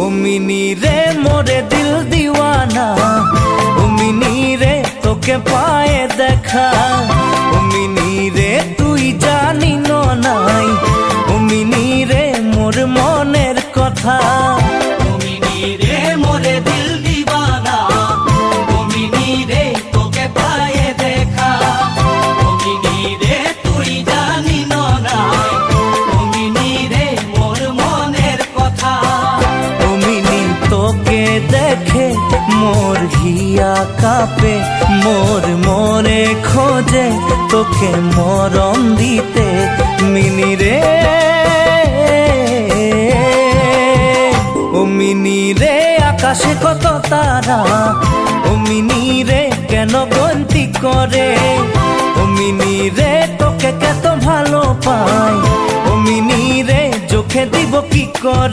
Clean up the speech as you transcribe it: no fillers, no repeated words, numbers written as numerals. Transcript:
ও mini রে মোরে দিল দিওয়ানা, ও মিনি রে তোকে পায়ে দেখা, ও মিনি রে তুই জানি নাই, ও মিনি রে মোর মনের কথা। ও মিনি রে মোরে দিল দিওয়ানা, ও মিনি রে তোকে পায়ে দেখা, ও মিনি রে তুই জানি নাই, ও মিনি রে মোর মনের কথা। ও মিনি তোকে দেখে মোর হিয়া কাঁপে, মোর মনে খোঁজে তোকে মরম দিতে মিনি রে। ও মিনি রে আকাশে কত তারা, ও মিনি রে কেন গন্তি করে, ও মিনি রে তোকে কত ভালো পাই, ও মিনি রে চোখে দিব কি করে।